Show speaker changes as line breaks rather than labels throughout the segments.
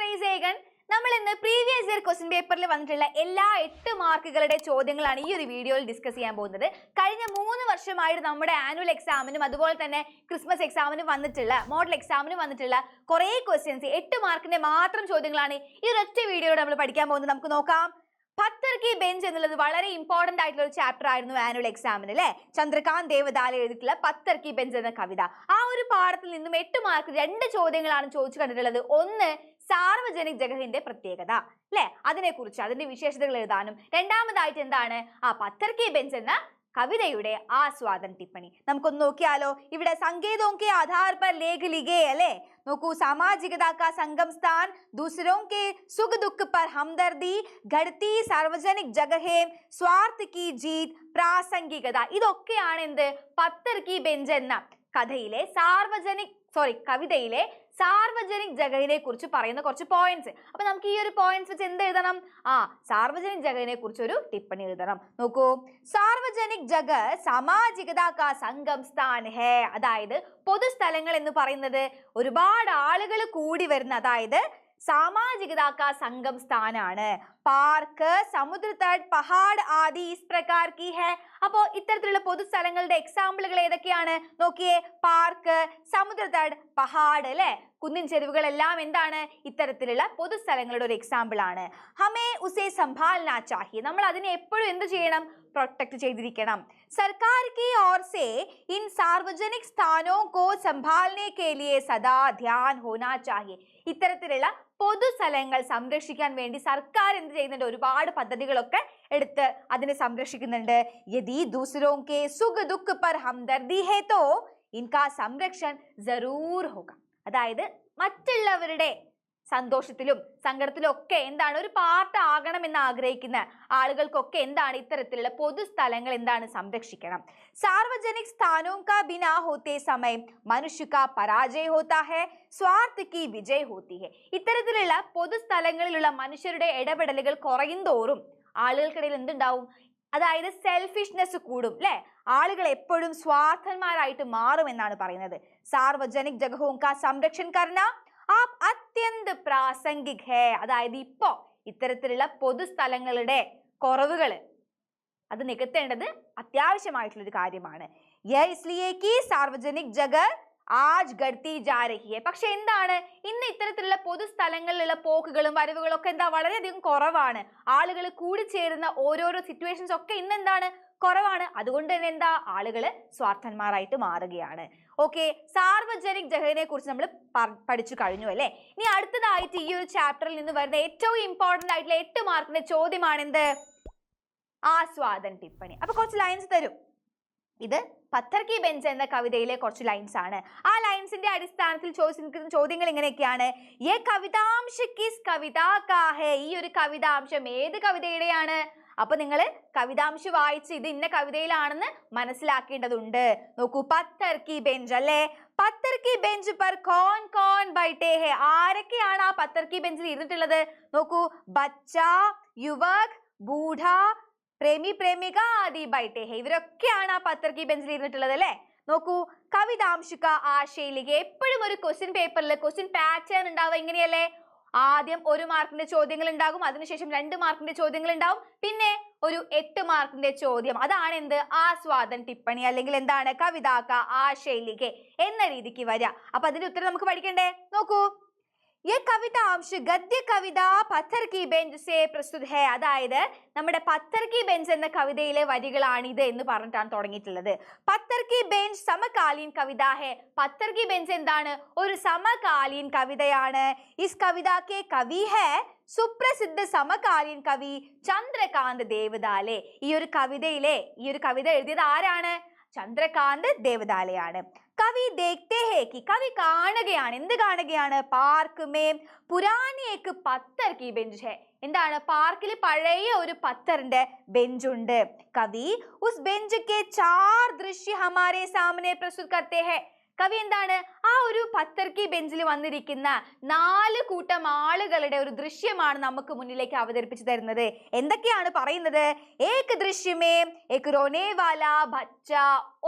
ഫൈസേഗൻ. നമ്മൾ ഇന്ന് previous year question പേപ്പറിൽ വന്നിട്ടുള്ള എല്ലാ 8 മാർക്കുകളുടെ ചോദ്യങ്ങളാണ് ഈ ഒരു വീഡിയോയിൽ ഡിസ്കസ് ചെയ്യാൻ പോകുന്നത്. കഴിഞ്ഞ 3 വർഷമായിട്ട് നമ്മുടെ ആനുവൽ എക്സാമിനും അതുപോലെ തന്നെ ക്രിസ്മസ് എക്സാമിനും വന്നിട്ടുള്ള മോഡൽ എക്സാമിനും വന്നിട്ടുള്ള കുറേ ക്വസ്റ്റ്യൻസ് 8 മാർക്കിന്റെ മാത്രം ചോദ്യങ്ങളാണ് ഈ ഒരൊറ്റ വീഡിയോയിൽ നമ്മൾ പഠിക്കാൻ പോകുന്നത്. നമുക്ക് നോക്കാം. പത്തർ കി ബെഞ്ച് എന്നുള്ളത് വളരെ ഇമ്പോർട്ടന്റ് ആയിട്ടുള്ള ഒരു ചാപ്റ്റർ ആയിരുന്നു ആനുവൽ എക്സാമിന് അല്ലെ. ചന്ദ്രകാന്ത് ദേവദാല എഴുതിയിട്ടുള്ള പത്തർ കി ബെഞ്ച് എന്ന കവിത. ആ ഒരു പാഠത്തിൽ നിന്നും 8 മാർക്ക് 2 ചോദ്യങ്ങളാണ് ചോദിച്ചു കണ്ടിട്ടുള്ളത്. ഒന്ന്, സാർവജനിക് ജഗഹിന്റെ പ്രത്യേകത അല്ലെ, അതിനെ കുറിച്ച് അതിന്റെ വിശേഷതകൾ എഴുതാനും. രണ്ടാമതായിട്ട് എന്താണ് ആ പത്തർ കി ബെഞ്ച് എന്ന കവിതയുടെ ആസ്വാദൻ ടിപ്പണി. നമുക്കൊന്ന് നോക്കിയാലോ. ഇവിടെ संकेतों के आधार पर लेख लिखे अले നോക്കൂ. सामाजिकता का संगम स्थान, दूसरों के सुख दुख पर हमदर्दी, घटती सार्वजनिक जगहें, स्वार्थ की जीत, പ്രാസംഗികത. ഇതൊക്കെയാണ് എന്ത് പത്തർ കി ബെഞ്ച് എന്ന കവിതയിലെ സാർവജനിക് ജഗഹിനെ കുറിച്ച് പറയുന്ന കുറച്ച് പോയിന്റ്സ്. അപ്പൊ നമുക്ക് ഈ ഒരു പോയിന്റ്സ് വെച്ച് എന്ത് എഴുതണം? സാർവജനിക് ജഗഹിനെ കുറിച്ച് ഒരു ടിപ്പണി എഴുതണം. നോക്കൂ. സാർവജനിക് ജഗ സാമാജികത കാ സംഗം സ്ഥാൻ ഹേ. അതായത് പൊതുസ്ഥലങ്ങൾ എന്ന് പറയുന്നത് ഒരുപാട് ആളുകൾ കൂടി വരുന്ന, അതായത് സാമാജികത കാ സംഗം സ്ഥാനാണ്. പാർക്ക്, സമുദ്രതട്ട്, പഹാഡ് ആദി ഇസ് പ്രകാർ കി ഹേ. അപ്പോ ഇത്തരത്തിലുള്ള പൊതുസ്ഥലങ്ങളുടെ എക്സാമ്പിളുകൾ ഏതൊക്കെയാണ് നോക്കിയേ. പാർക്ക്, സമുദ്രതട്ട്, പഹാഡ് അല്ലെ, കുന്നിൻ ചെരുവുകളെല്ലാം എന്താണ് ഇത്തരത്തിലുള്ള പൊതുസ്ഥലങ്ങളുടെ ഒരു എക്സാമ്പിൾ ആണ്. ഹമേ ഉസേ സംഭാൽനാ ചാഹിയെ. നമ്മൾ അതിനെ എപ്പോഴും എന്ത് ചെയ്യണം? പ്രൊട്ടക്ട് ചെയ്തിരിക്കണം. സർക്കാർ की ओर से इन सार्वजनिक स्थानों को संभालने के लिए सदा ध्यान होना चाहिए. ഇത്തരത്തിലുള്ള പൊതുസ്ഥലങ്ങൾ സംരക്ഷിക്കാൻ വേണ്ടി സർക്കാർ എന്ത് ചെയ്യുന്നുണ്ട്? ഒരുപാട് പദ്ധതികളൊക്കെ എടുത്ത് അതിനെ സംരക്ഷിക്കുന്നുണ്ട്. യദി दूसरों के सुख दुख पर हमदर्दी है तो इनका संरक्षण जरूर होगा. അതായത് മറ്റുള്ളവരുടെ സന്തോഷത്തിലും സങ്കടത്തിലും ഒക്കെ എന്താണ് ഒരു പാർട്ട് ആകണമെന്ന് ആഗ്രഹിക്കുന്ന ആളുകൾക്കൊക്കെ എന്താണ് ഇത്തരത്തിലുള്ള പൊതുസ്ഥലങ്ങൾ എന്താണ് സംരക്ഷിക്കണം. സാർവജനിക് സ്ഥാനോं का बिना होते समय मनुष्य का पराजय होता है, स्वार्थ की विजय होती है. ഇത്തരത്തിലുള്ള പൊതുസ്ഥലങ്ങളിലുള്ള മനുഷ്യരുടെ ഇടപെടലുകൾ കുറയും തോറും ആളുകൾക്കിടയിൽ എന്തുണ്ടാവും? അതായത് സെൽഫിഷ്നെസ് കൂടും അല്ലെ. ആളുകൾ എപ്പോഴും സ്വാർത്ഥന്മാരായിട്ട് മാറും എന്നാണ് പറയുന്നത്. സാർവജനിക് ജഗഹോं का संरक्षण करना आप അത്യന്ത പ്രാസംഗിക് ഹേ. അതായത് ഇപ്പോ ഇത്തരത്തിലുള്ള പൊതുസ്ഥലങ്ങളുടെ കുറവുകൾ അത് നികത്തേണ്ടത് അത്യാവശ്യമായിട്ടുള്ള ഒരു കാര്യമാണ്. സാർവജനിക് ജഗ ആജ് ഘടത്തി ജാ രഹി ഹൈ. പക്ഷെ എന്താണ് ഇന്ന് ഇത്തരത്തിലുള്ള പൊതുസ്ഥലങ്ങളിലുള്ള പോക്കുകളും വരവുകളും ഒക്കെ എന്താ വളരെയധികം കുറവാണ്. ആളുകൾ കൂടിച്ചേരുന്ന ഓരോരോ സിറ്റുവേഷൻസ് ഒക്കെ ഇന്ന് എന്താണ് കുറവാണ്. അതുകൊണ്ട് തന്നെ എന്താ ആളുകള് സ്വാർത്ഥന്മാരായിട്ട് മാറുകയാണ്. ഓക്കെ, സാർവജനിക് ജഗഹിനെ കുറിച്ച് നമ്മൾ പഠിച്ചു കഴിഞ്ഞു അല്ലെ. ഇനി അടുത്തതായിട്ട് ഈ ഒരു ചാപ്റ്ററിൽ നിന്ന് വരുന്ന ഏറ്റവും ഇമ്പോർട്ടന്റ് ആയിട്ടുള്ള 8 മാർക്കിന്റെ ചോദ്യമാണ് എന്ത്? ആസ്വാദൻ ടിപ്പണി. അപ്പൊ കുറച്ച് ലൈൻസ് തരും. ഇത് പത്തർ കി ബെഞ്ച് എന്ന കവിതയിലെ കുറച്ച് ലൈൻസ് ആണ്. ആ ലൈൻസിന്റെ അടിസ്ഥാനത്തിൽ ചോദിച്ചിരിക്കുന്ന ചോദ്യങ്ങൾ ഇങ്ങനെയൊക്കെയാണ്. യേ കവിതാംശ കിസ് കവിത കാ ഹേ. ഈ ഒരു കവിതാംശം ഏത് കവിതയുടെയാണ്? അപ്പൊ നിങ്ങൾ കവിതാംശം വായിച്ച് ഇത് ഇന്ന കവിതയിലാണെന്ന് മനസ്സിലാക്കേണ്ടതുണ്ട്. നോക്കൂ, പത്തർ കി ബെഞ്ച് അല്ലേ. പത്തർ കി ബെഞ്ച് പർ കോൺ കോൺ ബൈഠേ ഹേ. ആരൊക്കെയാണ് ആ പത്തർ കി ബെഞ്ചിൽ ഇരുന്നിട്ടുള്ളത്? നോക്കൂ, ബച്ച, യുവക്, ബൂഢ, പ്രേമി പ്രേമിക ആദി ബൈഠേ ഹേ. ഇവരൊക്കെയാണ് ആ പത്തർ കി ബെഞ്ചിൽ ഇരുന്നിട്ടുള്ളത് അല്ലെ. നോക്കൂ, കവിതാംശിക ആശയിലേക്ക് എപ്പോഴും ഒരു ക്വസ്റ്റ്യൻ പേപ്പറിൽ ക്വസ്റ്റ്യൻ പാറ്റേൺ ഉണ്ടാവുക ഇങ്ങനെയല്ലേ. ആദ്യം 1 മാർക്കിന്റെ ചോദ്യങ്ങൾ ഉണ്ടാകും, അതിനുശേഷം 2 മാർക്കിന്റെ ചോദ്യങ്ങൾ ഉണ്ടാവും, പിന്നെ ഒരു 8 മാർക്കിന്റെ ചോദ്യം. അതാണ് എന്ത്? ആസ്വാദൻ ടിപ്പണി അല്ലെങ്കിൽ എന്താണ് കവിതാക്ക ആശയിലേക്ക് എന്ന രീതിക്ക് വരിക. അപ്പൊ അതിന്റെ ഉത്തരം നമുക്ക് പഠിക്കണ്ടേ? നോക്കൂ, ഈ കവിതാംശ ഗദ്യ കവിത പത്തർ കി ബെഞ്ച് സേ പ്രസ്തുത ഹേ. അതായത് നമ്മുടെ പത്തർ കി ബെഞ്ച് എന്ന കവിതയിലെ വരികളാണിത് എന്ന് പറഞ്ഞിട്ടാണ് തുടങ്ങിയിട്ടുള്ളത്. പത്തർ കി ബെഞ്ച് സമകാലീൻ കവിത ഹേ. പത്തർ കി ബെഞ്ച് എന്താണ്? ഒരു സമകാലീൻ കവിതയാണ്. ഇസ് കവിത കെ കവി ഹേ സുപ്രസിദ്ധ സമകാലീൻ കവി ചന്ദ്രകാന്ത് ദേവദാലെ. ഈ ഒരു കവിത എഴുതിയത് ആരാണ്? ചന്ദ്രകാന്ത് ദേവദാലയാണ്. കവി ദേഖ്തേ ഹേ കി. കവി കാണുകയാണ്. എന്ത് കാണുകയാണ്? പാർക്ക് മേം പുരാനി ഏക് പത്തർ കി ബെഞ്ച് ഹേ. എന്താണ്? പാർക്കിൽ പഴയ ഒരു പത്തറിന്റെ ബെഞ്ചുണ്ട്. കവി ഉസ് ബെഞ്ച് കെ 4 ദൃശ്യ ഹമാരെ സാമനെ പ്രസ്തുത കർത്തേ ഹേ. കവി എന്താണ് ആ ഒരു പത്തർക്കി ബെഞ്ചിൽ വന്നിരിക്കുന്ന 4 കൂട്ടം ആളുകളുടെ ഒരു ദൃശ്യമാണ് നമുക്ക് മുന്നിലേക്ക് അവതരിപ്പിച്ചു തരുന്നത്. എന്തൊക്കെയാണ് പറയുന്നത്? ഏക് ദൃശ്യമേ ഏക് റോനെ വാലാ ബച്ച,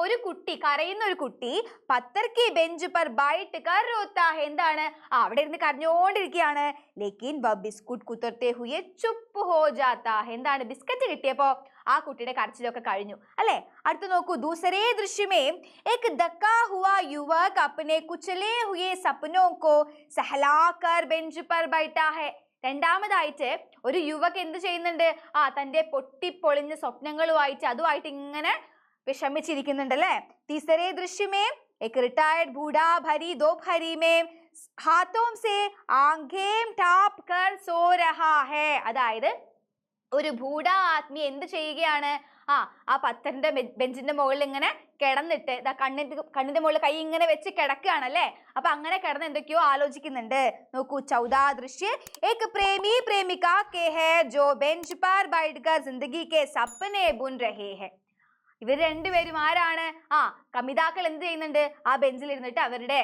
ഒരു കുട്ടി, കരയുന്ന ഒരു കുട്ടി പത്തർക്കി ബെഞ്ച് പർ ബൈഠ് കർ റോത്താ ഹെ, എന്താണ് അവിടെ ഇരുന്ന് കരഞ്ഞോണ്ടിരിക്കുകയാണ്. ലേക്കിൻ വ ബിസ്കുട്ട് കുതർത്തെ ഹുയെ ചുപ്പ് ഹോ ജാത്താ ഹെ, എന്താണ് ബിസ്ക്കറ്റ് കിട്ടിയപ്പോ ആ കുട്ടിയുടെ കരച്ചിലൊക്കെ കഴിഞ്ഞു അല്ലെ. അടുത്ത് നോക്കൂ, ദൂസരേ ദൃശ്യമേ ഏക് ദക്കാ ഹുവാ യുവക് അപ്നെ കുചലേ ഹുയെ സപ്നോ കോ സഹലാകർ ബെഞ്ച് പർ ബൈഠാ ഹെ. രണ്ടാമതായിട്ട് ഒരു യുവക് എന്ത് ചെയ്യുന്നുണ്ട്? തന്റെ പൊട്ടിപ്പൊളിഞ്ഞ സ്വപ്നങ്ങളുമായിട്ട് അതുമായിട്ട് ഇങ്ങനെ വിഷമിച്ചിരിക്കുന്നുണ്ട് അല്ലെ. തീസരേ ദൃശ്യമേ एक रिटायर्ड बूढ़ा भरी दोपहरी में हाथों से आंखें ठाप कर सो रहा है. അതായത് ഒരു ബൂഢ ആത്മീയ എന്ത് ചെയ്യുകയാണ്? ആ പത്തറിന്റെ ബെഞ്ചിന്റെ മുകളിൽ ഇങ്ങനെ കിടന്നിട്ട് കണ്ണിന്റെ മുകളിൽ കൈ ഇങ്ങനെ വെച്ച് കിടക്കുകയാണ് അല്ലെ. അപ്പൊ അങ്ങനെ കിടന്ന് എന്തൊക്കെയോ ആലോചിക്കുന്നുണ്ട്. നോക്കൂ, 14 ദൃശ്യ एक प्रेमी प्रेमिका के है जो बेंच पर बैठकर जिंदगी के सपने बुन रहे हैं. ഇവർ രണ്ടുപേരും ആരാണ്? കമിതാക്കൾ എന്ത് ചെയ്യുന്നുണ്ട്? ആ ബെഞ്ചിൽ ഇരുന്നിട്ട് അവരുടെ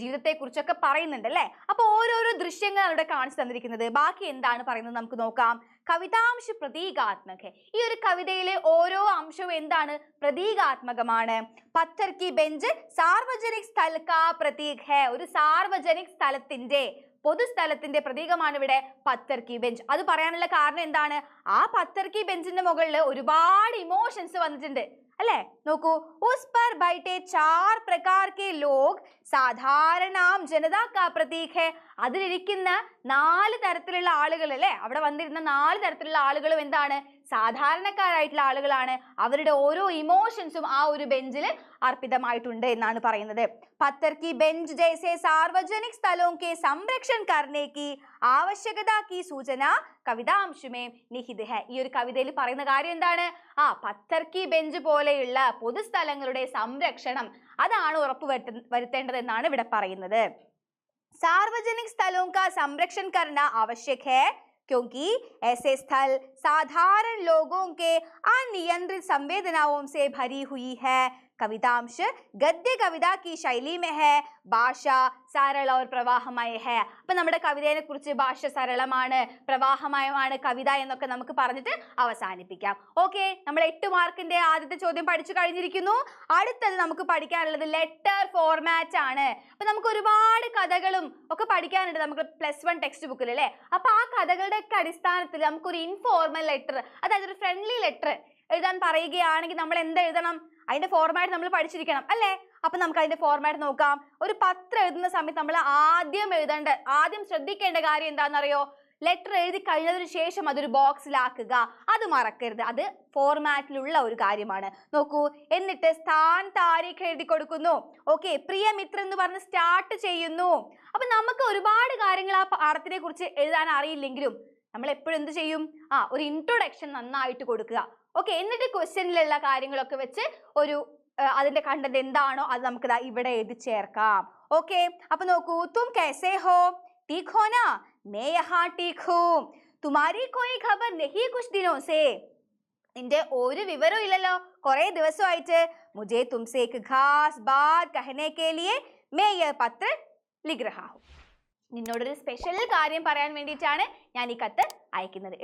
ജീവിതത്തെ കുറിച്ചൊക്കെ പറയുന്നുണ്ട് അല്ലെ. അപ്പൊ ഓരോരോ ദൃശ്യങ്ങൾ അവിടെ കാണിച്ചു തന്നിരിക്കുന്നത്. ബാക്കി എന്താണ് പറയുന്നത് നമുക്ക് നോക്കാം. കവിതാംശ പ്രതീകാത്മക. ഈ ഒരു കവിതയിലെ ഓരോ അംശവും എന്താണ്? പ്രതീകാത്മകമാണ്. പത്തർ കി ബെഞ്ച് സാർവജനിക് സ്ഥൽ കാ പ്രതീക് ഹെ, ഒരു സാർവജനിക് സ്ഥലത്തിന്റെ, പൊതുസ്ഥലത്തിന്റെ പ്രതീകമാണ് ഇവിടെ പത്തർ കി ബെഞ്ച്. അത് പറയാനുള്ള കാരണം എന്താണ്? ആ പത്തർ കി ബെഞ്ചിന്റെ മുകളിൽ ഒരുപാട് ഇമോഷൻസ് വന്നിട്ടുണ്ട് അല്ലെ. നോക്കൂ, ഉസ് പർ ബൈഠെ 4 പ്രകാർ കെ ലോഗ് സാധാരണ ആം ജനതാ കാ പ്രതീക് ഹെ, അതിലിരിക്കുന്ന 4 തരത്തിലുള്ള ആളുകൾ അല്ലെ, അവിടെ വന്നിരുന്ന 4 തരത്തിലുള്ള ആളുകളും എന്താണ്? സാധാരണക്കാരായിട്ടുള്ള ആളുകളാണ്. അവരുടെ ഓരോ ഇമോഷൻസും ആ ഒരു ബെഞ്ചിൽ അർപ്പിതമായിട്ടുണ്ട് എന്നാണ് പറയുന്നത്. പത്തർ കി ബെഞ്ച് ജൈസെ സാർവജനിക് സ്ഥലോं के संरक्षण करने की आवश्यकता की सूचना കവിതാംശ में निहित है. ഈ ഒരു കവിതയിൽ പറയുന്ന കാര്യം എന്താണ്? പത്തർ കി ബെഞ്ച് പോലെയുള്ള പൊതുസ്ഥലങ്ങളുടെ സംരക്ഷണം അതാണ് ഉറപ്പുവരുത്തേണ്ടത് എന്നാണ് ഇവിടെ പറയുന്നത്. സാർവജനിക് സ്ഥലോं का संरक्षण करना आवश्यक है क्योंकि ऐसे स्थल साधारण लोगों के अनियंत्रित संवेदनाओं से भरी हुई है. कवितांश गद्य कविता की शैली में है, ഭാഷ സരള और പ്രവാഹമയ है. അപ്പൊ നമ്മുടെ കവിതയെ കുറിച്ച് ഭാഷ സരളമാണ്, പ്രവാഹമയമാണ് കവിത എന്നൊക്കെ നമുക്ക് പറഞ്ഞിട്ട് അവസാനിപ്പിക്കാം. ഓക്കെ, നമ്മൾ 8 മാർക്കിന്റെ ആദ്യത്തെ ചോദ്യം പഠിച്ചു കഴിഞ്ഞിരിക്കുന്നു. അടുത്തത് നമുക്ക് പഠിക്കാനുള്ളത് ലെറ്റർ ഫോർമാറ്റ് ആണ്. അപ്പൊ നമുക്ക് ഒരുപാട് കഥകളും ഒക്കെ പഠിക്കാനുണ്ട് നമുക്ക് +1 ടെക്സ്റ്റ് ബുക്കിൽ അല്ലെ. അപ്പൊ ആ കഥകളുടെ ഒക്കെ അടിസ്ഥാനത്തിൽ നമുക്കൊരു ഇൻഫോർമൽ ലെറ്റർ, അതായത് ഒരു ഫ്രണ്ട്ലി ലെറ്റർ എഴുതാൻ പറയുകയാണെങ്കിൽ നമ്മൾ എന്ത് എഴുതണം? അതിന്റെ ഫോർമാറ്റ് നമ്മൾ പഠിച്ചിരിക്കണം അല്ലേ. അപ്പൊ നമുക്ക് അതിന്റെ ഫോർമാറ്റ് നോക്കാം. ഒരു പത്രം എഴുതുന്ന സമയത്ത് നമ്മൾ ആദ്യം ശ്രദ്ധിക്കേണ്ട കാര്യം എന്താണെന്നറിയോ? ലെറ്റർ എഴുതി കഴിഞ്ഞതിന് ശേഷം അതൊരു ബോക്സിലാക്കുക, അത് മറക്കരുത്. അത് ഫോർമാറ്റിലുള്ള ഒരു കാര്യമാണ്. നോക്കൂ, എന്നിട്ട് സ്ഥാൻ താരീഖ് എഴുതി കൊടുക്കുന്നു. ഓക്കെ, പ്രിയ മിത്ര എന്ന് പറഞ്ഞ് സ്റ്റാർട്ട് ചെയ്യുന്നു. അപ്പൊ നമുക്ക് ഒരുപാട് കാര്യങ്ങൾ ആ പാഠത്തിനെ കുറിച്ച് എഴുതാൻ അറിയില്ലെങ്കിലും നമ്മൾ എപ്പോഴും എന്ത് ചെയ്യും? ഒരു ഇൻട്രൊഡക്ഷൻ നന്നായിട്ട് കൊടുക്കുക. ഓക്കെ, എന്നിട്ട് ക്വസ്റ്റ്യനിലുള്ള കാര്യങ്ങളൊക്കെ വെച്ച് ഒരു അതിന്റെ കണ്ടന്റ് എന്താണോ അത് നമുക്ക് ഇവിടെ എഴുതി ചേർക്കാം. ഓക്കെ, അപ്പൊ നോക്കൂ, തും കൈസേ ഹോ? ठीक हो ना? मैं यहाँ ठीक हूँ. तुम्हारी कोई खबर नहीं कुछ दिनों से? നിന്റെ ഒരു വിവരവും ഇല്ലല്ലോ കുറെ ദിവസമായിട്ട്. मुझे तुमसे एक खास बात कहने के लिए मैं ये पत्र लिख रहा हूँ. നിന്നോടൊരു സ്പെഷ്യൽ കാര്യം പറയാൻ വേണ്ടിയിട്ടാണ് ഞാൻ ഈ കത്ത്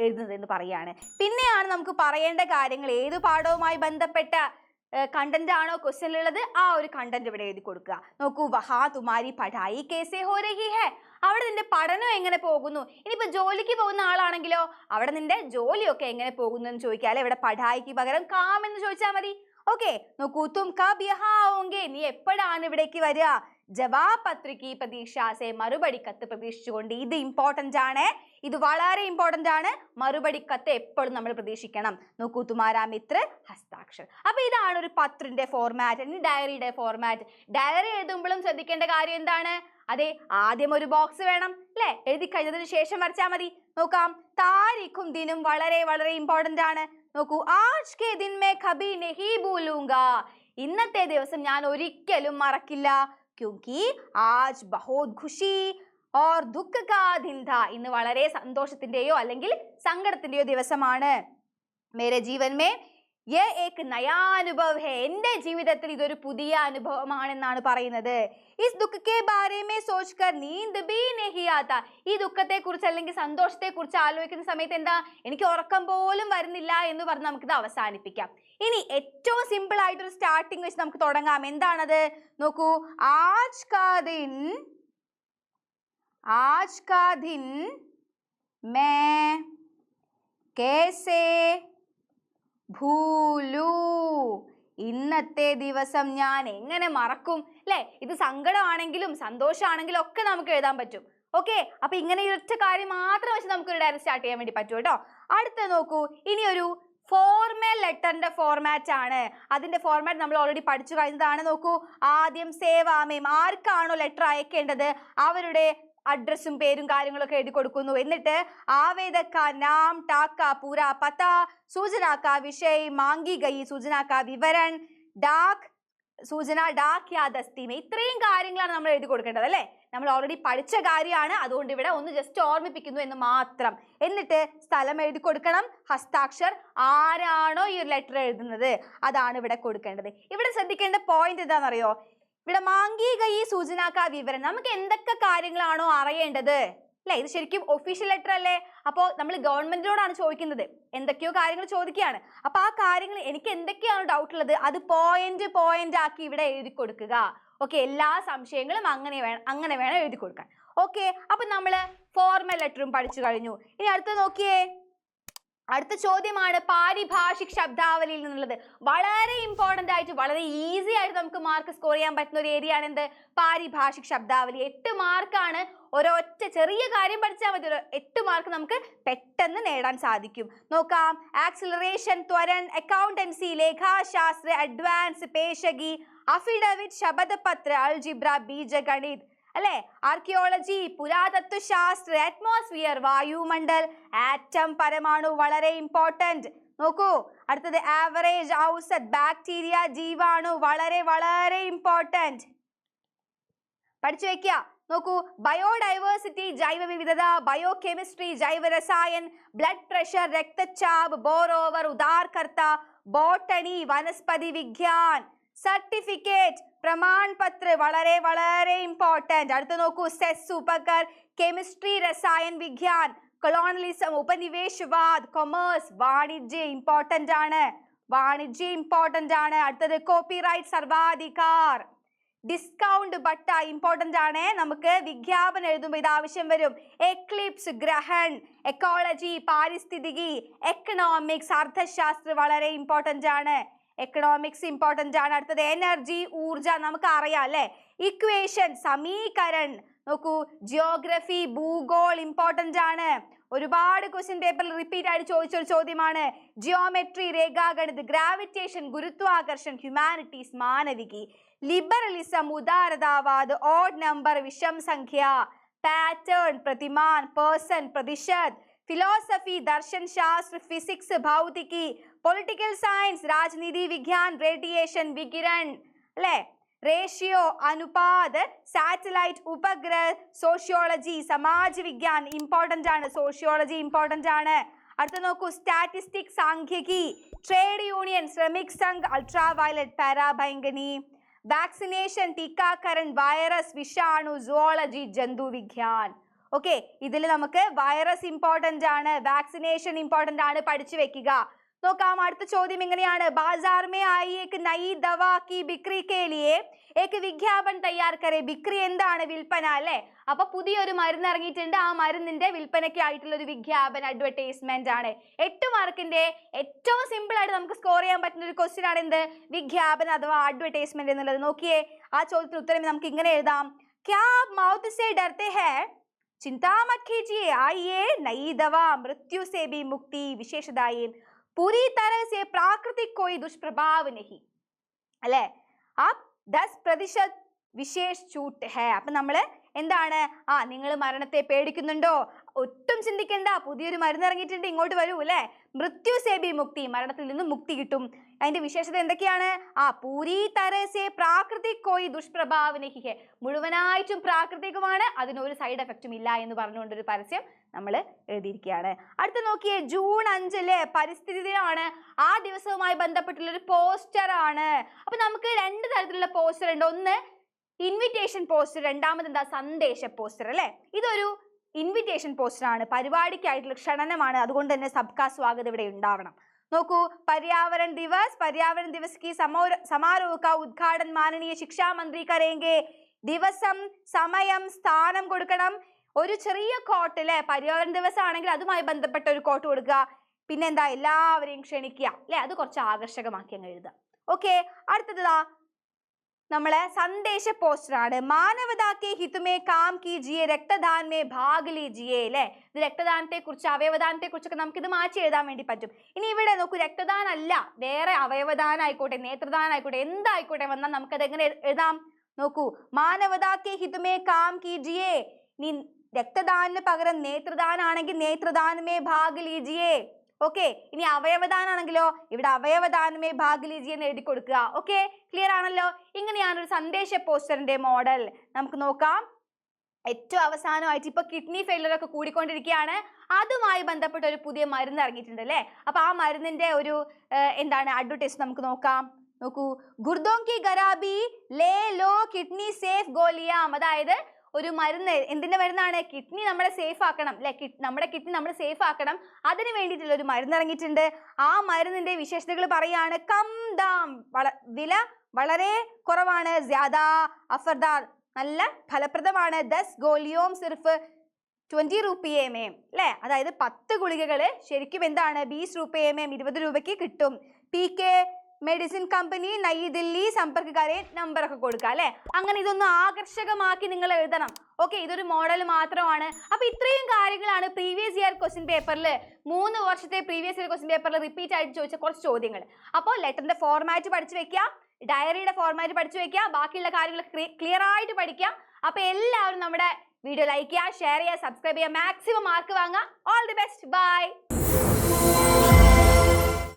എഴുതുന്നത് എന്ന് പറയാണ്. പിന്നെയാണ് നമുക്ക് പറയേണ്ട കാര്യങ്ങൾ, ഏത് പാഠവുമായി ബന്ധപ്പെട്ട കണ്ടന്റ് ആണോ ക്വസ്റ്റ്യനിലുള്ളത് ആ ഒരു കണ്ടന്റ് ഇവിടെ എഴുതി കൊടുക്കുക. നോക്കൂ, വഹാ തുമാരി പഠായി കേസേ ഹോ രഹി ഹെ, അവിടെ നിന്റെ പഠനം എങ്ങനെ പോകുന്നു? ഇനിയിപ്പോ ജോലിക്ക് പോകുന്ന ആളാണെങ്കിലോ അവിടെ നിന്റെ ജോലിയൊക്കെ എങ്ങനെ പോകുന്നു എന്ന് ചോദിക്കാല്ലേ. ഇവിടെ പഠായിക്ക് പകരം കാം എന്ന് ചോദിച്ചാൽ മതി. ഓക്കെ, നോക്കൂ, തും കബ് യഹാ ആओगे, നീ എപ്പോഴാണ് ഇവിടേക്ക് വരിക? ജവാബ് പത്രിക പ്രതീക്ഷാസെ, മറുപടി കത്ത് പ്രതീക്ഷിച്ചുകൊണ്ട്. ഇത് ഇമ്പോർട്ടന്റ് ആണ്, ഇത് വളരെ ഇമ്പോർട്ടന്റ് ആണ്. മറുപടി കത്ത് എപ്പോഴും നമ്മൾ പ്രതീക്ഷിക്കണം. നോക്കൂ, തുമാരാ മിത്ര ഹസ്താക്ഷർ. അപ്പൊ ഇതാണ് ഒരു പത്രത്തിന്റെ ഫോർമാറ്റ്. ഇനി ഡയറിയുടെ ഫോർമാറ്റ്. ഡയറി എഴുതുമ്പോഴും ശ്രദ്ധിക്കേണ്ട കാര്യം എന്താണ്? അതെ, ആദ്യം ഒരു ബോക്സ് വേണം അല്ലെ. എഴുതി കഴിഞ്ഞതിന് ശേഷം വരച്ചാൽ മതി. നോക്കാം, താരീഖും ദിനും വളരെ വളരെ ഇമ്പോർട്ടന്റ് ആണ്. നോക്കൂ, ആജ് കെ ദിൻ മേ കഭി നഹീ ഭൂലൂംഗാ, ഇന്നത്തെ ദിവസം ഞാൻ ഒരിക്കലും മറക്കില്ല. ക്യൂങ്കി ആജ് ബഹുത് ഖുഷി ഓർ ദുഃഖ കാ ദിൻ ഥാ, ഇന്ന് വളരെ സന്തോഷത്തിന്റെയോ അല്ലെങ്കിൽ സങ്കടത്തിന്റെയോ ദിവസമാണ്. മേരെ ജീവൻ മേ യേ ഏക് നയാ അനുഭവ് ഹേ, എന്റെ ജീവിതത്തിൽ ഇതൊരു പുതിയ അനുഭവമാണെന്നാണ് പറയുന്നത്. ഇസ് ദുഃഖ് കെ ബാരെ മേ സോച്ച് കർ നീന്ത് ഭീ നഹി ആതാ, ഈ ദുഃഖത്തെ കുറിച്ച് അല്ലെങ്കിൽ സന്തോഷത്തെ കുറിച്ച് ആലോചിക്കുന്ന സമയത്ത് എന്താ, എനിക്ക് ഉറക്കം പോലും വരുന്നില്ല എന്ന് പറഞ്ഞ് നമുക്കിത് അവസാനിപ്പിക്കാം. ഇനി ഏറ്റവും സിമ്പിൾ ആയിട്ടൊരു സ്റ്റാർട്ടിങ് വെച്ച് നമുക്ക് തുടങ്ങാം. എന്താണത് നോക്കൂ. ആജ് കാ ദിൻ മേ കേസേ ഭൂലൂ, ഇന്നത്തെ ദിവസം ഞാൻ എങ്ങനെ മറക്കും അല്ലെ. ഇത് സങ്കടമാണെങ്കിലും സന്തോഷമാണെങ്കിലും ഒക്കെ നമുക്ക് എഴുതാൻ പറ്റും. ഓക്കെ, അപ്പൊ ഇങ്ങനെ ഒറ്റ കാര്യം മാത്രം വെച്ച് നമുക്ക് ഒരു ഡയറി സ്റ്റാർട്ട് ചെയ്യാൻ വേണ്ടി പറ്റും കേട്ടോ. അടുത്ത നോക്കൂ, ഇനി ഒരു ഫോർമൽ ലെറ്ററിന്റെ ഫോർമാറ്റ് ആണ്. അതിന്റെ ഫോർമാറ്റ് നമ്മൾ ഓൾറെഡി പഠിച്ചു കഴിഞ്ഞതാണ്. നോക്കൂ, ആദ്യം സേവാമേം, ആർക്കാണോ ലെറ്റർ അയക്കേണ്ടത് അവരുടെ അഡ്രസ്സും പേരും കാര്യങ്ങളൊക്കെ എഴുതി കൊടുക്കുന്നു. എന്നിട്ട് ആവേദക നാം ടാക്ക പൂരാ പത സൂചന കാ വിഷയ് മാംഗി ഗയി സൂചന കാ വിവരൺ ഡാക് സൂചന ഡാക് യാദസ്തി മേ, ഇത്രയും കാര്യങ്ങളാണ് നമ്മൾ എഴുതി കൊടുക്കേണ്ടത് അല്ലേ. നമ്മൾ ഓൾറെഡി പഠിച്ച കാര്യമാണ്, അതുകൊണ്ട് ഇവിടെ ഒന്ന് ജസ്റ്റ് ഓർമ്മിപ്പിക്കുന്നു എന്ന് മാത്രം. എന്നിട്ട് സ്ഥലം എഴുതി കൊടുക്കണം, ഹസ്താക്ഷർ, ആരാണോ ഈ ഒരു ലെറ്റർ എഴുതുന്നത് അതാണ് ഇവിടെ കൊടുക്കേണ്ടത്. ഇവിടെ ശ്രദ്ധിക്കേണ്ട പോയിന്റ് എന്താണെന്നറിയോ, ഇവിടെ മാംഗി ഗയി സൂചനാക്ക വിവരം, നമുക്ക് എന്തൊക്കെ കാര്യങ്ങളാണോ അറിയേണ്ടത് അല്ലെ. ഇത് ശരിക്കും ഒഫീഷ്യൽ ലെറ്റർ അല്ലേ, അപ്പോൾ നമ്മൾ ഗവൺമെന്റിനോടാണ് ചോദിക്കുന്നത്, എന്തൊക്കെയോ കാര്യങ്ങൾ ചോദിക്കുകയാണ്. അപ്പൊ ആ കാര്യങ്ങൾ എനിക്ക് എന്തൊക്കെയാണ് ഡൗട്ട് ഉള്ളത് അത് പോയിന്റ് ആക്കി ഇവിടെ എഴുതി കൊടുക്കുക. ഓക്കെ, എല്ലാ സംശയങ്ങളും അങ്ങനെ വേണം എഴുതി കൊടുക്കാൻ. ഓക്കെ, അപ്പൊ നമ്മള് ഫോർമൽ ലെറ്ററും പഠിച്ചു കഴിഞ്ഞു. ഇനി അടുത്ത നോക്കിയേ, അടുത്ത ചോദ്യമാണ് പാരിഭാഷിക് ശബ്ദാവലിയിൽ നിന്നുള്ളത്. വളരെ ഇമ്പോർട്ടന്റ് ആയിട്ട് വളരെ ഈസി ആയിട്ട് നമുക്ക് മാർക്ക് സ്കോർ ചെയ്യാൻ പറ്റുന്ന ഒരു ഏരിയ ആണ് എന്ത്, പാരിഭാഷിക് ശബ്ദാവലി. 8 മാർക്കാണ്. ഒരൊറ്റ ചെറിയ കാര്യം പഠിച്ചാൽ മതി, 8 മാർക്ക് നമുക്ക് പെട്ടെന്ന് നേടാൻ സാധിക്കും. നോക്കാം, ആക്സിലറേഷൻ, ത്വരൺ, അക്കൗണ്ടൻസി, ലേഖാശാസ്ത്ര, അഡ്വാൻസ്, പേശകി, അഫിഡവിറ്റ്, ശബദപത്ര, അൽജിബ്ര, ബീജഗണിത് അല്ലെ, ആർക്കിയോളജി, പുരാതത്വശാസ്ത്ര, അറ്റ്മോസ്ഫിയർ, വായുമണ്ഡൽ, ആറ്റം, പരമാണു, വളരെ ഇമ്പോർട്ടന്റ്. നോക്കൂ, അടുത്തത് ആവറേജ്, ഔസത്, ബാക്ടീരിയ, ജീവാണു, വളരെ വളരെ ഇമ്പോർട്ടന്റ്. പഠിച്ചു വെക്കുക. നോക്കൂ, ബയോഡൈവേഴ്സിറ്റി, ജൈവ വിവിധത, ബയോ കെമിസ്ട്രി, ജൈവ രസായൻ, ബ്ലഡ് പ്രഷർ, രക്തചാപ്, ബോറോവർ, ഉദാർകർത്ത, ബോട്ടണി, വനസ്പതി വിജ്ഞാൻ, സർട്ടിഫിക്കറ്റ്, പ്രമാൺ പത്ര, വളരെ വളരെ ഇമ്പോർട്ടന്റ്. അടുത്ത നോക്കൂ, സെസ്, ഉപകർ, കെമിസ്ട്രി, രസായൻ വിജ്ഞാൻ, കൊളോണലിസം, ഉപനിവേശവാദ്, കൊമേഴ്സ്, വാണിജ്യ ഇമ്പോർട്ടന്റ് ആണ്. അടുത്തത് കോപ്പിറൈറ്റ്, സർവാധികാർ, ഡിസ്കൗണ്ട് ബട്ട ഇമ്പോർട്ടന്റ് ആണ്. നമുക്ക് വിജ്ഞാപനം എഴുതുമ്പോൾ ഇത് ആവശ്യം വരും. എക്ലിപ്സ്, ഗ്രഹൺ, എക്കോളജി, പാരിസ്ഥിതികി, എക്കണോമിക്സ്, അർത്ഥശാസ്ത്ര, വളരെ ഇമ്പോർട്ടന്റ് ആണ്. എക്കണോമിക്സ് ഇമ്പോർട്ടന്റ് ആണ്. അടുത്തത് എനർജി, ഊർജ, നമുക്ക് അറിയാം അല്ലെ. ഇക്വേഷൻ, സമീകരൺ. നോക്കൂ, ജിയോഗ്രഫി, ഭൂഗോൾ ഇമ്പോർട്ടന്റ് ആണ്. ഒരുപാട് ക്വസ്റ്റ്യൻ പേപ്പറിൽ റിപ്പീറ്റ് ആയിട്ട് ചോദിച്ചൊരു ചോദ്യമാണ്. ജിയോമെട്രി, രേഖാഗണിത്, ഗ്രാവിറ്റേഷൻ, ഗുരുത്വാകർഷൺ, ഹ്യൂമാനിറ്റീസ്, മാനവികി, ലിബറലിസം, ഉദാരതാവാദ്, ഓഡ് നമ്പർ, വിഷം സംഖ്യ, പാറ്റേൺ, പ്രതിമാൻ, പേഴ്സൺ, പ്രതിശത്, ഫിലോസഫി, ദർശൻ ശാസ്ത്ര, ഫിസിക്സ്, ഭൗതികി, പൊളിറ്റിക്കൽ സയൻസ്, രാജനീതി വിജ്ഞാൻ, റേഡിയേഷൻ, വികിരൺ അല്ലെ, റേഷ്യോ, അനുപാത്, സാറ്റലൈറ്റ്, ഉപഗ്രഹ, സോഷ്യോളജി, സമാജ വിജ്ഞാൻ ഇമ്പോർട്ടന്റ് ആണ്. സോഷ്യോളജി ഇമ്പോർട്ടന്റ് ആണ്. അടുത്ത നോക്കൂ, സ്റ്റാറ്റിസ്റ്റിക്സ്, സാങ്കേതികി, ട്രേഡ് യൂണിയൻ, ശ്രമിക് സംഘ്, അൾട്രാ വയലറ്റ്, പാരാഭയങ്കനി, വാക്സിനേഷൻ, ടീക്കാകരൺ, വൈറസ്, വിഷാണു, സുവോളജി, ജന്തു വിജ്ഞാൻ. ഓക്കെ, ഇതിൽ നമുക്ക് വൈറസ് ഇമ്പോർട്ടന്റ് ആണ്, വാക്സിനേഷൻ ഇമ്പോർട്ടന്റ് ആണ്, പഠിച്ചു വെക്കുക. നോക്കാം, അടുത്ത ചോദ്യം എങ്ങനെയാണ്, ബാസാർ മേ ആയി ഏക് നയി ദവാ കി ബിക്രി കെ ലിയേ ഏക് വിജ്ഞാപൻ തയ്യാർ കരെ. ബിക്രി എന്താണ്, വിൽപ്പന അല്ലെ. അപ്പൊ പുതിയൊരു മരുന്ന് ഇറങ്ങിയിട്ടുണ്ട്, ആ മരുന്നിന്റെ വിൽപ്പനയ്ക്ക് ആയിട്ടുള്ള ഒരു വിജ്ഞാപന, അഡ്വർടൈസ്മെന്റ് ആണ്. 8 മാർക്കിന്റെ ഏറ്റവും സിമ്പിൾ ആയിട്ട് നമുക്ക് സ്കോർ ചെയ്യാൻ പറ്റുന്ന ഒരു ക്വസ്റ്റ്യൻ ആണ് എന്ത്, വിജ്ഞാപന അഥവാ അഡ്വർടൈസ്മെന്റ് എന്നുള്ളത്. നോക്കിയേ, ആ ചോദ്യത്തിന് ഉത്തരം നമുക്ക് ഇങ്ങനെ എഴുതാം. ക്യാ ആപ് മൗത് സേ ഡർത്തെ ഹൈ, चिंता मत कीजिए, आइए नई दवा, मृत्यु से भी मुक्ति, विशेषताएं, पूरी तरह से प्राकृतिक, कोई दुष्प्रभाव नहीं അല്ലെ. आप 10% വിശേഷ ചൂട്ട് ഹേ. അപ്പൊ നമ്മള് എന്താണ് നിങ്ങൾ മരണത്തെ പേടിക്കുന്നുണ്ടോ? ഒട്ടും ചിന്തിക്കണ്ട, പുതിയൊരു മരുന്ന് ഇറങ്ങിയിട്ടുണ്ട്, ഇങ്ങോട്ട് വരൂ അല്ലെ. മൃത്യു സേ ഭി മുക്തി, മരണത്തിൽ നിന്നും മുക്തി കിട്ടും. അതിന്റെ വിശേഷത എന്തൊക്കെയാണ്? പൂരി തരസേ പ്രാകൃതിക് കോയി ദുഷ്പ്രഭാവ് നഹി ഹെ, മുഴുവനായിട്ടും പ്രാകൃതികമാണ്, അതിനൊരു സൈഡ് എഫക്റ്റും ഇല്ല എന്ന് പറഞ്ഞുകൊണ്ടൊരു പരസ്യം നമ്മൾ എഴുതിയിരിക്കുകയാണ്. അടുത്ത നോക്കിയേ, ജൂൺ 5 പരിസ്ഥിതി ദിനമാണ്. ആ ദിവസവുമായി ബന്ധപ്പെട്ടുള്ള ഒരു പോസ്റ്റർ ആണ്. അപ്പൊ നമുക്ക് രണ്ട് തരത്തിലുള്ള പോസ്റ്റർ ഉണ്ട്. ഒന്ന് ഇൻവിറ്റേഷൻ പോസ്റ്റർ, രണ്ടാമത് എന്താ സന്ദേശ പോസ്റ്റർ അല്ലെ. ഇതൊരു ഇൻവിറ്റേഷൻ പോസ്റ്റർ ആണ്, പരിപാടിക്കായിട്ടുള്ള ക്ഷണനമാണ്. അതുകൊണ്ട് തന്നെ സബ്കാ സ്വാഗതം ഇവിടെ ഉണ്ടാവണം. നോക്കൂ, पर्यावरण दिवस की समारोह का उद्घाटन माननीय शिक्षा मंत्री करेंगे. ദിവസം സമയം സ്ഥാനം കൊടുക്കണം. ഒരു ചെറിയ കോട്ട് അല്ലെ, പര്യാവരണ ദിവസം ആണെങ്കിൽ അതുമായി ബന്ധപ്പെട്ട ഒരു കോട്ട് കൊടുക്കുക. പിന്നെന്താ, എല്ലാവരെയും ക്ഷണിക്കുക അല്ലെ, അത് കുറച്ച് ആകർഷകമാക്കി അങ്ങ് എഴുതുക. ഓക്കെ, അടുത്തതാ നമ്മളെ സന്ദേശ പോസ്റ്റർ ആണ്. മാനവതാ K ഹിത് may calm കീജിയെ രക്തദാൻ may Bhaag ലീജിയെ അല്ലെ. ഇത് രക്തദാനത്തെ കുറിച്ച്, അവയവദാനത്തെ കുറിച്ചൊക്കെ നമുക്ക് ഇത് മാറ്റി എഴുതാൻ വേണ്ടി പറ്റും. ഇനി ഇവിടെ നോക്കൂ, രക്തദാനം അല്ല, വേറെ അവയവദാനം ആയിക്കോട്ടെ, നേത്രദാനം ആയിക്കോട്ടെ, എന്തായിക്കോട്ടെ വന്നാൽ നമുക്കത് എങ്ങനെ എഴുതാം? നോക്കൂ, മാനവതാ കെ ഹിത് മേ കാം കീജിയെ. ഇനി രക്തദാനത്തിന് പകരം നേത്രദാനാണെങ്കിൽ നേത്രദാൻ മേ ഭാഗ് ലീജിയെ. ഓക്കെ, ഇനി അവയവദാനാണെങ്കിലോ ഇവിടെ അവയവദാനമേ ഭാഗ് ലീജിയെ എന്ന് എഴുതി കൊടുക്കുക. ഓക്കെ, ക്ലിയർ ആണല്ലോ. ഇങ്ങനെയാണ് ഒരു സന്ദേശ പോസ്റ്ററിന്റെ മോഡൽ. നമുക്ക് നോക്കാം. ഏറ്റവും അവസാനമായിട്ട് ഇപ്പൊ കിഡ്നി ഫെയിലർ ഒക്കെ കൂടിക്കൊണ്ടിരിക്കുകയാണ്. അതുമായി ബന്ധപ്പെട്ട ഒരു പുതിയ മരുന്ന് ഇറങ്ങിയിട്ടുണ്ട് അല്ലെ. അപ്പൊ ആ മരുന്നിന്റെ ഒരു എന്താണ് അഡ്വർടൈസ് നമുക്ക് നോക്കാം. നോക്കൂ, ഗുർദോം കി ഖരാബി ലേ ലോ കിഡ്നി സേഫ് ഗോലിയാം. അതായത് ഒരു മരുന്ന്, എന്തിന്റെ മരുന്നാണ്? കിഡ്നി നമ്മളെ സേഫ് ആക്കണം അല്ലെ, നമ്മുടെ കിഡ്നി നമ്മൾ സേഫ് ആക്കണം, അതിന് വേണ്ടിയിട്ടുള്ള ഒരു മരുന്ന് ഇറങ്ങിയിട്ടുണ്ട്. ആ മരുന്നിന്റെ വിശേഷതകൾ പറയാണ്. കം ദാം, വില വളരെ കുറവാണ്. ജ്യാദാ അഫർദാർ, നല്ല ഫലപ്രദമാണ്. 10 ഗോലിയോം സിർഫ് 20 രൂപയെ മേം അല്ലെ. അതായത് 10 ഗുളികകള് ശരിക്കും എന്താണ് 20 രൂപയെ മേം, 20 രൂപയ്ക്ക് കിട്ടും. PK medicine company Nai Dilli സമ്പർക്കക്കാരെ നമ്പർ ഒക്കെ കൊടുക്കുക അല്ലെ. അങ്ങനെ ഇതൊന്ന് ആകർഷകമാക്കി നിങ്ങൾ എഴുതണം. ഓക്കെ, ഇതൊരു മോഡൽ മാത്രമാണ്. അപ്പൊ ഇത്രയും കാര്യങ്ങളാണ് പ്രീവിയസ് ഇയർ ക്വസ്റ്റ്യൻ പേപ്പറിൽ, 3 വർഷത്തെ പ്രീവിയസ് ഇയർ ക്വസ്റ്റ്യൻ പേപ്പറിൽ റിപ്പീറ്റ് ആയിട്ട് ചോദിച്ച കുറച്ച് ചോദ്യങ്ങൾ. അപ്പോൾ ലെറ്ററിന്റെ ഫോർമാറ്റ് പഠിച്ചു വെക്കുക, ഡയറിയുടെ ഫോർമാറ്റ് പഠിച്ചു വെക്കുക, ബാക്കിയുള്ള കാര്യങ്ങൾ ക്ലിയർ ആയിട്ട് പഠിക്കുക. അപ്പൊ എല്ലാവരും നമ്മുടെ വീഡിയോ ലൈക്ക് ചെയ്യുക, ഷെയർ ചെയ്യുക, സബ്സ്ക്രൈബ് ചെയ്യുക, മാക്സിമം മാർക്ക് വാങ്ങുക. All the best, by.